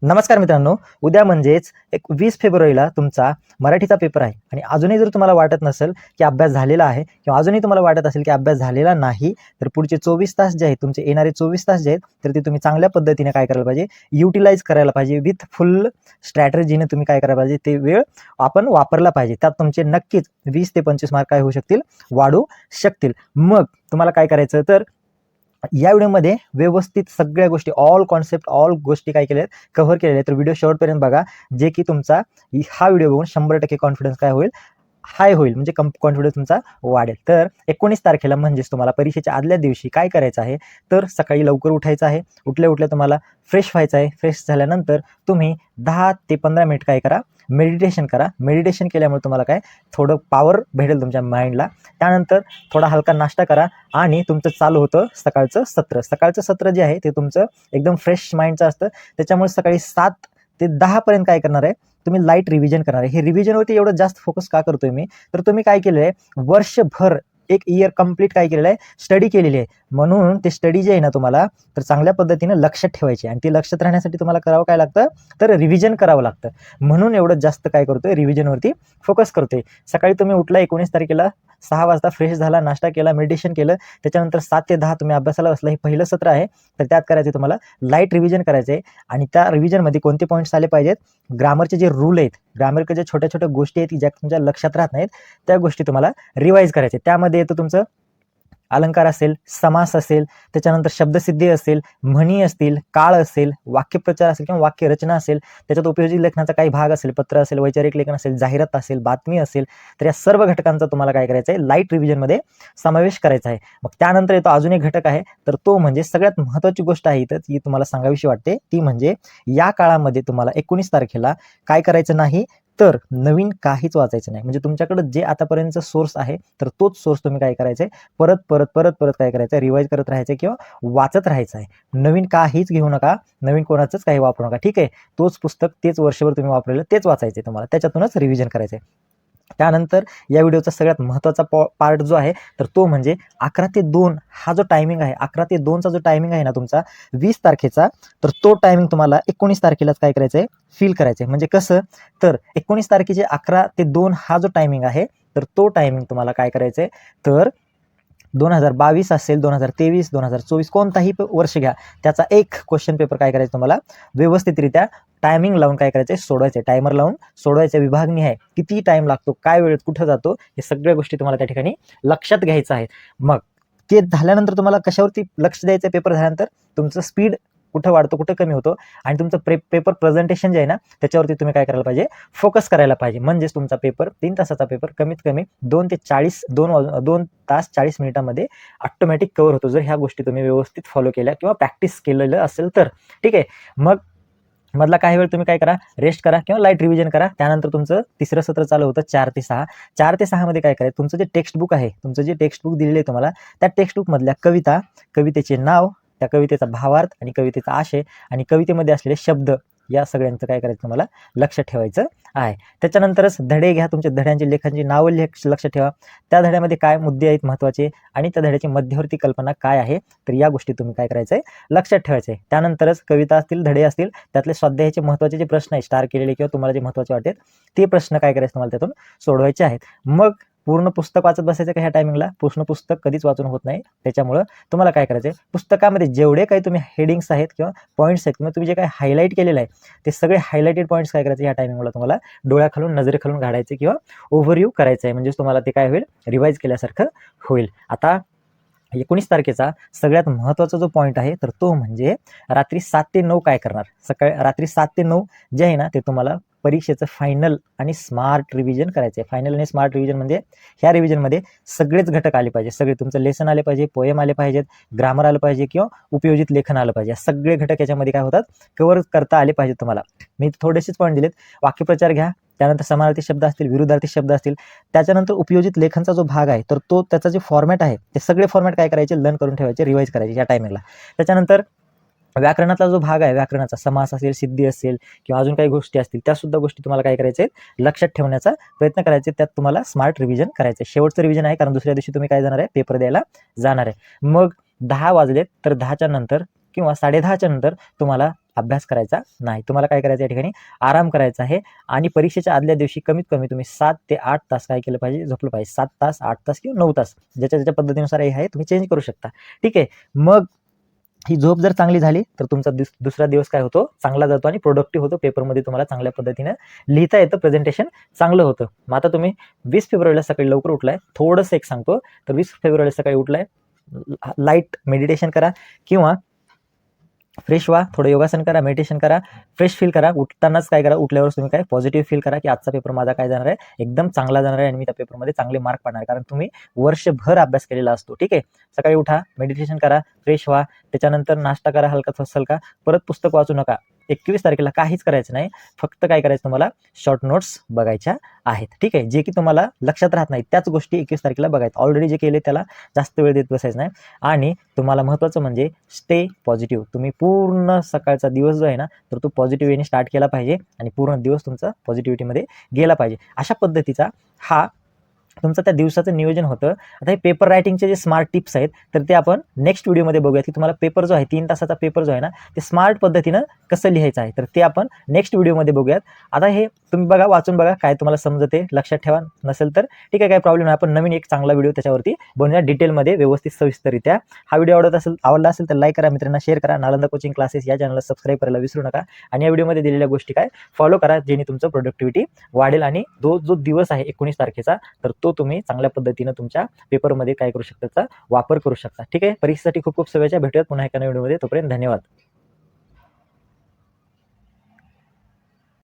नमस्कार मित्रांनो, उद्या म्हणजेच 20 फेब्रुवारीला तुमचा मराठीचा पेपर आहे आणि अजूनही जर तुम्हाला वाटत नसेल की अभ्यास झालेला आहे किंवा अजूनही तुम्हाला वाटत असेल की अभ्यास झालेला नाही, तर पुढचे 24 तास जे आहेत, तुमचे येणारे 24 तास जे आहेत, तर ते तुम्ही चांगल्या पद्धतीने काय करायला पाहिजे, युटिलाइज करायला पाहिजे. विथ फुल स्ट्रॅटेजीने तुम्ही काय करायला पाहिजे, ते वेळ आपण वापरला पाहिजे. त्यात तुमचे नक्कीच 20 ते 25 मार्क काय होऊ शकतील, वाढू शकतील. मग तुम्हाला काय करायचं, तर या व्हिडिओमध्ये व्यवस्थित सगळ्या गोष्टी, ऑल कॉन्सेप्ट, ऑल गोष्टी काय केल्या आहेत, कव्हर केलेल्या आहेत. तर व्हिडिओ शेवटपर्यंत बघा, जे की तुमचा हा व्हिडिओ बघून 100% कॉन्फिडन्स काय होईल, हाय होईल, म्हणजे कॉन्फिडन्स तुमचा वाढेल. तर 19 तारखेला म्हणजेच तुम्हाला परीक्षेच्या आदल्या दिवशी काय करायचं आहे, तर सकाळी लवकर उठायचं आहे. उठल्या उठल्या तुम्हाला फ्रेश व्हायचं आहे. फ्रेश झाल्यानंतर तुम्ही 10 ते 15 मिनिट काय करा, मेडिटेशन करा. मेडिटेशन केल्यामुळे तुम्हाला काय, थोडं पॉवर भेटेल तुमच्या माइंडला. त्यानंतर थोडा हलका नाश्ता करा आणि तुमचं चालू होतं सकाळचं सत्र. सकाळचं सत्र जे आहे ते तुमचं एकदम फ्रेश माइंडचं असतं. त्याच्यामुळे सकाळी 7 ते 10 पर्यंत काय करणार आहे, तुम्ही लाईट रिव्हिजन करणार आहे. हे रिव्हिजनवरती एवढं जास्त फोकस का करतोय मी, तर तुम्ही काय केलं आहे, वर्षभर एक इयर कंप्लीट काय केलेलं आहे, स्टडी केलेली आहे. म्हणून ते स्टडी जे आहे ना, तुम्हाला तर चांगल्या पद्धतीने लक्षात ठेवायचे आणि ते लक्षात राहण्यासाठी तुम्हाला करावं काय लागतं, तर रिव्हिजन करावं लागतं. म्हणून एवढं जास्त काय करतोय, रिव्हिजनवरती फोकस करतोय. सकाळी तुम्ही उठला 19 तारखेला 6 वाजता, फ्रेश झाला, नाश्ता केला, मेडिटेशन केलं. त्याच्यानंतर 7 ते 10 तुम्ही अभ्यासाला बसला. हे पहिलं सत्र आहे. तर त्यात करायचं तुम्हाला लाईट रिव्हिजन करायचं आहे. आणि त्या रिव्हिजनमध्ये कोणते पॉईंट्स आले पाहिजेत, ग्रामरचे जे रूल आहेत, ग्रामरच्या ज्या छोट्या छोट्या गोष्टी आहेत ज्या तुमच्या लक्षात राहत नाहीत, त्या गोष्टी तुम्हाला रिवाईज करायचे. त्यामध्ये येतं तुमचं अलंकार असेल, समास असेल, त्याच्यानंतर शब्दसिद्धी असेल, म्हणी असतील, काळ असेल, वाक्यप्रचार असेल किंवा वाक्यरचना असेल, त्याच्यात उपयोजित लेखनाचा काही भाग असेल, पत्र असेल, वैचारिक लेखन असेल, जाहिरात असेल, बातमी असेल. तर या सर्व घटकांचा तुम्हाला काय करायचं आहे, लाईट रिव्हिजनमध्ये समावेश करायचा आहे. मग त्यानंतर येतो अजून एक घटक आहे, तर तो म्हणजे सगळ्यात महत्त्वाची गोष्ट आहे इथं, ती तुम्हाला सांगावीशी वाटते. ती म्हणजे या काळामध्ये तुम्हाला 19 तारखेला काय करायचं नाही, तर नवीन काहीच वाचायचं नाही. म्हणजे तुमच्याकडे जे आतापर्यंतचा सोर्स आहे, तर तोच सोर्स तुम्ही काय करायचं आहे, परत परत परत परत काय करायचं आहे, रिवाईज करत राहायचं किंवा वाचत राहायचं आहे. नवीन काहीच घेऊ नका, नवीन कोणाचंच काही वापरू नका. ठीक आहे, तोच पुस्तक, तेच वर्षभर तुम्ही वापरलेलं तेच वाचायचं तुम्हाला, त्याच्यातूनच रिव्हिजन करायचं आहे. त्यानंतर या व्हिडिओचा सगळ्यात महत्त्वाचा पार्ट जो आहे, तर तो म्हणजे 11 ते 2 हा जो टायमिंग आहे, 11 ते 2चा जो टायमिंग आहे ना तुमचा 20 तारखेचा, तर तो टायमिंग तुम्हाला 19 तारखेलाच काय करायचं आहे, फील करायचं आहे. म्हणजे कसं, तर 19 तारखेचे 11 ते 2 हा जो टायमिंग आहे, तर तो टायमिंग तुम्हाला काय करायचं आहे, तर 2022 असेल, 2023, 2024 कोणताही वर्ष घ्या, त्याचा एक क्वेश्चन पेपर काय करायचं तुम्हाला व्यवस्थितरित्या टायमिंग लावून काय करायचं आहे, सोडवायचं. टायमर लावून सोडवायचं. विभागणी आहे, किती टाइम लागतो, काय वेळेत कुठं जातो, हे सगळ्या गोष्टी तुम्हाला त्या ठिकाणी लक्षात घ्यायचं आहे. मग ते झाल्यानंतर तुम्हाला कशावरती लक्ष द्यायचं, पेपर झाल्यानंतर तुमचं स्पीड कुठं वाढतो, कुठं कमी होतो, आणि तुमचं पेपर प्रेझेंटेशन जे आहे ना, त्याच्यावरती तुम्ही काय करायला पाहिजे, फोकस करायला पाहिजे. म्हणजेच तुमचा पेपर 3 तासाचा पेपर कमीत कमी 2 तास 40 मिनिटांमध्ये ऑटोमॅटिक कव्हर होतो, जर ह्या गोष्टी तुम्ही व्यवस्थित फॉलो केल्या किंवा प्रॅक्टिस केलेलं असेल तर. ठीक आहे, मग मधला काही वेळ तुम्ही काय करा, रेस्ट करा किंवा लाईट रिव्हिजन करा. त्यानंतर तुमचं तिसरं सत्र चालू होतं 4 ते 6. 4 ते 6 मध्ये काय करायचं, तुमचं जे टेक्स्ट बुक आहे, तुमचं जे टेक्स्ट बुक दिलेलं आहे तुम्हाला, त्या टेक्स्ट बुकमधल्या कविता, कवितेचे नाव, त्या कवितेचा भावार्थ आणि कवितेचा आशय आणि कवितेमध्ये असलेले शब्द, या सगळ्यांचं काय करायचं तुम्हाला लक्षात ठेवायचं आहे. त्याच्यानंतरच धडे घ्या, तुमच्या धड्यांची लेखांची नावं लक्षात ठेवा. त्या धड्यामध्ये काय मुद्दे आहेत महत्त्वाचे आणि त्या धड्याची मध्यवर्ती कल्पना काय आहे, तर या गोष्टी तुम्ही काय करायचं आहे, लक्षात ठेवायचं आहे. त्यानंतरच कविता असतील, धडे असतील, त्यातले स्वाध्यायाचे महत्त्वाचे जे प्रश्न आहेत, स्टार केलेले किंवा तुम्हाला जे महत्त्वाचे वाटतात, ते प्रश्न काय करायचं तुम्हाला त्यातून सोडवायचे आहेत. मग पूर्ण पुस्तक वाचत बसायचं का ह्या टायमिंगला, पूर्ण पुस्तक कधीच वाचून होत नाही. त्याच्यामुळं तुम्हाला काय करायचं आहे, पुस्तकामध्ये जेवढे काही तुम्ही हेडिंग्स आहेत किंवा पॉईंट्स आहेत किंवा तुम्ही जे काही हायलाईट केलेलं आहे, ते सगळे हायलाइटेड पॉईंट्स काय करायचे, ह्या टायमिंगला तुम्हाला डोळ्याखालून, नजरेखालून काढायचे किंवा ओव्हरव्ह्यू करायचं आहे. म्हणजे तुम्हाला ते काय होईल, रिवाईज केल्यासारखं होईल. आता 19 तारखेचा सगळ्यात महत्त्वाचा जो पॉईंट आहे, तर तो म्हणजे रात्री 7 ते 9 काय करणार. रात्री 7 ते 9 जे आहे ना, ते तुम्हाला परीक्षेचं फायनल आणि स्मार्ट रिव्हिजन करायचं आहे. फायनल आणि स्मार्ट रिव्हिजन म्हणजे ह्या रिव्हिजनमध्ये सगळेच घटक आले पाहिजे. सगळे तुमचं लेसन आले पाहिजे, पोएम आले पाहिजेत, ग्रामर आलं पाहिजे किंवा उपयोजित लेखन आलं पाहिजे. सगळे घटक याच्यामध्ये काय होतात, कव्हर करता आले पाहिजेत तुम्हाला. मी थोडेसेच पॉईंट दिलेत. वाक्यप्रचार घ्या, त्यानंतर समानार्थी शब्द असतील, विरुद्धार्थी शब्द असतील, त्याच्यानंतर उपयोजित लेखनचा जो भाग आहे, तर तो त्याचा जे फॉर्मॅट आहे, ते सगळे फॉर्मॅट काय करायचे, लर्न करून ठेवायचे, रिवाईज करायचे या टायमिंगला. त्याच्यानंतर व्याकरणातला जो भाग आहे, व्याकरणाचा समास असेल, सिद्धी असेल किंवा अजून काही गोष्टी असतील, त्या सुद्धा गोष्टी तुम्हाला काय करायचे, लक्षात ठेवण्याचा प्रयत्न करायचे. त्यात तुम्हाला स्मार्ट रिव्हिजन करायचं. शेवटचं रिव्हिजन आहे, कारण दुसऱ्या दिवशी तुम्ही काय जाणार आहे, पेपर द्यायला जाणार आहे. मग 10 वाजलेत, तर 10च्या नंतर किंवा 10:30च्या नंतर तुम्हाला अभ्यास करायचा नाही. तुम्हाला काय करायचं या ठिकाणी आराम करायचा आहे आणि परीक्षेच्या आदल्या दिवशी कमीत कमी तुम्ही 7 ते 8 तास काय केलं पाहिजे, झोपलं पाहिजे. 7 तास, 8 तास किंवा 9 तास ज्याच्या पद्धतीनुसार हे आहे तुम्ही चेंज करू शकता. ठीक आहे. मग ही झोप जर चांगली झाली तर तुमचा दुसरा दिवस काय होतो, चांगला जातो आणि प्रोडक्टिव्ह होतो. पेपरमध्ये तुम्हाला चांगल्या पद्धतीने लिहिता येतं, प्रेझेंटेशन चांगलं होतं. मग आता तुम्ही 20 फेब्रुवारीला सकाळी लवकर उठलाय, थोडंसं एक सांगतो, तर 20 फेब्रुवारीला सकाळी उठलाय, लाईट मेडिटेशन करा किंवा फ्रेश व्हा, थोडं योगासन करा, मेडिटेशन करा, फ्रेश फील करा. उठतानाच काय करा, उठल्यावर तुम्ही काय पॉझिटिव्ह फील करा की आजचा पेपर माझा काय जाणार आहे, एकदम चांगला जाणार आहे आणि मी त्या पेपरमध्ये चांगले मार्क पाडणार, कारण तुम्ही वर्षभर अभ्यास केलेला असतो. ठीक आहे. सकाळी उठा, मेडिटेशन करा, फ्रेश व्हा, त्याच्यानंतर नाश्ता करा हलका हलका, परत पुस्तक वाचू नका. 21 तारखेला काहीच करायचं नाही, फक्त काय करायचं तुम्हाला शॉर्ट नोट्स बघायच्या आहेत. ठीक आहे. जे की तुम्हाला लक्षात राहत नाही त्याच गोष्टी 21 तारखेला बघायचं. ऑलरेडी जे केले त्याला जास्त वेळ देत बसायचं नाही. आणि तुम्हाला महत्त्वाचं म्हणजे स्टे पॉझिटिव्ह. तुम्ही पूर्ण सकाळचा दिवस जो आहे ना, तर तो पॉझिटिव्ह वेने स्टार्ट केला पाहिजे आणि पूर्ण दिवस तुमचा पॉझिटिव्हिटीमध्ये गेला पाहिजे. अशा पद्धतीचा हा तुमचं त्या दिवसाचं नियोजन होतं. आता हे पेपर रायटिंगचे जे स्मार्ट टिप्स आहेत तर ते आपण नेक्स्ट व्हिडिओमध्ये बघूयात की तुम्हाला पेपर जो आहे 3 तासाचा पेपर जो आहे ना, ते स्मार्ट पद्धतीनं कसं लिहायचं आहे, तर ते आपण नेक्स्ट व्हिडिओमध्ये बघूयात. आता हे तुम्ही बघा, वाचून बघा, काय तुम्हाला समजते, लक्षात ठेवा. नसेल तर ठीक आहे, काही प्रॉब्लेम नाही, आपण नवीन एक चांगला व्हिडिओ त्याच्यावरती बनवूया डिटेलमध्ये, व्यवस्थित सविस्तररित्या. हा व्हिडिओ आवडला असेल तर लाईक करा, मित्रांना शेअर करा. नालंदा कोचिंग क्लासेस या चॅनलला सबस्क्राईब करायला विसरू नका आणि या व्हिडिओमध्ये दिलेल्या गोष्टी काय फॉलो करा, जेणे तुमचं प्रोडक्टिव्हिटी वाढेल आणि जो दिवस आहे 19 तारखेचा, तर तो तुम्ही चांगल्या पद्धतीने तुमच्या पेपरमध्ये काय करू शकता, वापर करू शकता. ठीक आहे. परीक्षेसाठी खूप शुभेच्छा. भेटूयात पुन्हा एका नवीन व्हिडिओमध्ये. तोपर्यंत धन्यवाद.